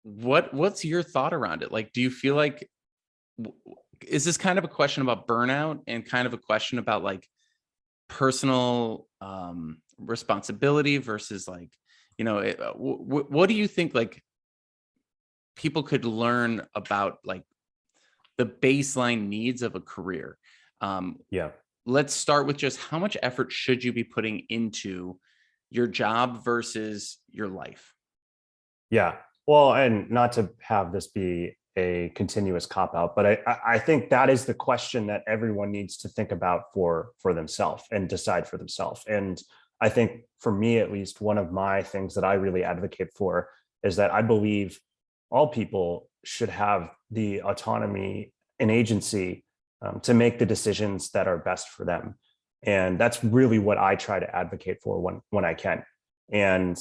what's your thought around it? Like, do you feel like, is this kind of a question about burnout and kind of a question about like personal responsibility versus like, what do you think like people could learn about like the baseline needs of a career? Um, Yeah. let's start with just how much effort should you be putting into your job versus your life? Yeah. Well, and not to have this be a continuous cop out, but I think that is the question that everyone needs to think about for themselves and decide for themselves. And I think for me, at least, one of my things that I really advocate for is that I believe all people should have the autonomy and agency to make the decisions that are best for them. And that's really what I try to advocate for when I can. And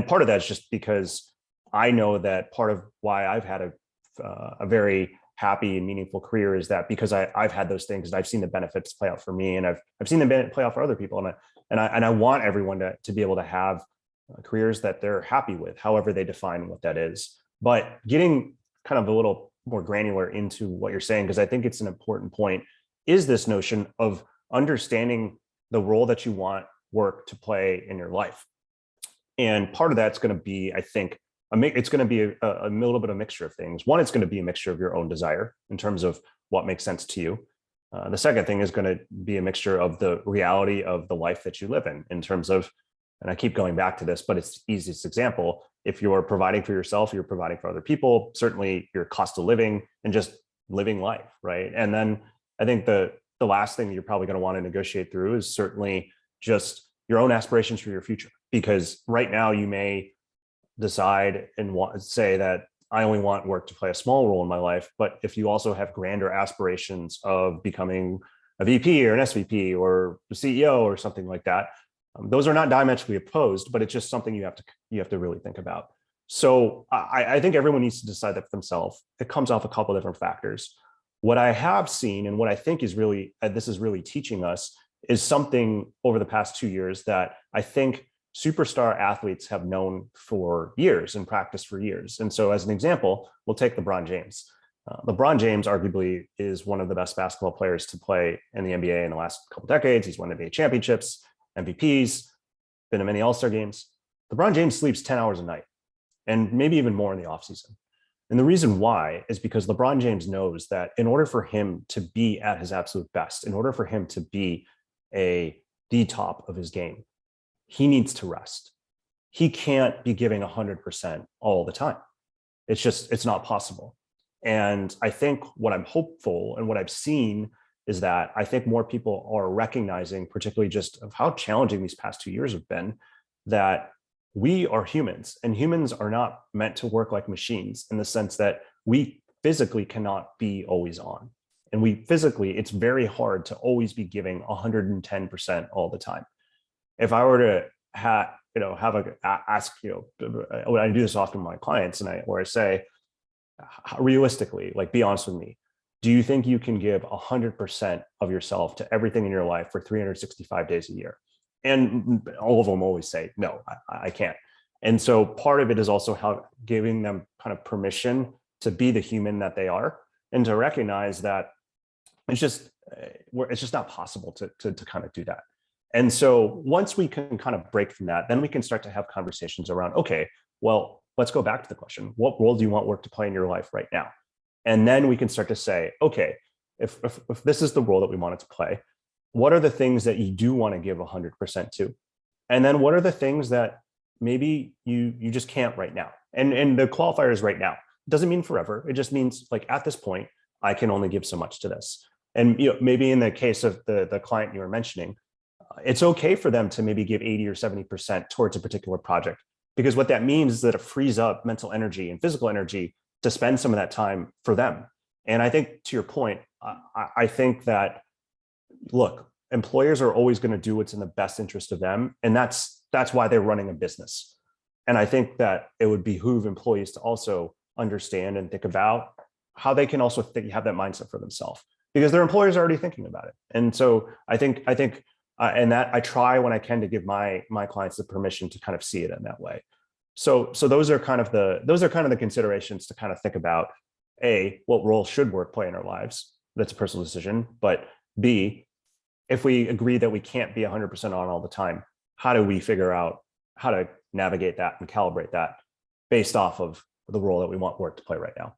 part of that is just because I know that part of why I've had a very happy and meaningful career is that because I've had those things and I've seen the benefits play out for me, and I've seen them play out for other people, and I want everyone to be able to have careers that they're happy with, however they define what that is. But getting kind of a little more granular into what you're saying, because I think it's an important point, is this notion of understanding the role that you want work to play in your life. And part of that's going to be, I think, it's going to be a little bit of a mixture of things. One, it's going to be a mixture of your own desire in terms of what makes sense to you. The second thing is going to be a mixture of the reality of the life that you live in terms of, and I keep going back to this, but it's the easiest example. If you're providing for yourself, you're providing for other people, certainly your cost of living and just living life, right? And then I think the last thing you're probably going to want to negotiate through is certainly just your own aspirations for your future. Because right now you may decide and say that I only want work to play a small role in my life. But if you also have grander aspirations of becoming a VP or an SVP or a CEO or something like that, those are not diametrically opposed, but it's just something you have to really think about. So I think everyone needs to decide that for themselves. It comes off a couple of different factors. What I have seen and what I think is really, this is really teaching us, is something over the past 2 years that I think superstar athletes have known for years and practiced for years. And so as an example, we'll take LeBron James. LeBron James arguably is one of the best basketball players to play in the NBA in the last couple decades. He's won NBA championships, MVPs, been to many All-Star games. LeBron James sleeps 10 hours a night and maybe even more in the offseason. And the reason why is because LeBron James knows that in order for him to be at his absolute best, in order for him to be the top of his game, he needs to rest. He can't be giving 100% all the time. It's not possible. And I think what I'm hopeful and what I've seen is that I think more people are recognizing, particularly just of how challenging these past 2 years have been, that we are humans and humans are not meant to work like machines in the sense that we physically cannot be always on. And it's very hard to always be giving 110% all the time. If I were to ask, when I do this often with my clients, where I say, realistically, like, be honest with me, do you think you can give 100% of yourself to everything in your life for 365 days a year? And all of them always say, no, I can't. And so part of it is also giving them kind of permission to be the human that they are and to recognize that it's just not possible to kind of do that. And so once we can kind of break from that, then we can start to have conversations around, okay, well, let's go back to the question. What role do you want work to play in your life right now? And then we can start to say, okay, if this is the role that we want it to play, what are the things that you do want to give 100% to? And then what are the things that maybe you just can't right now? And the qualifier is right now. It doesn't mean forever. It just means, like, at this point, I can only give so much to this. And maybe in the case of the client you were mentioning, it's okay for them to maybe give 80 or 70% towards a particular project, because what that means is that it frees up mental energy and physical energy to spend some of that time for them. And I think, to your point, I think that, look, employers are always going to do what's in the best interest of them. And that's why they're running a business. And I think that it would behoove employees to also understand and think about how they can also have that mindset for themselves, because their employers are already thinking about it. And so I think and that I try when I can to give my clients the permission to kind of see it in that way. So those are kind of the considerations to kind of think about. A, what role should work play in our lives? That's a personal decision. But B, if we agree that we can't be 100% on all the time, how do we figure out how to navigate that and calibrate that based off of the role that we want work to play right now?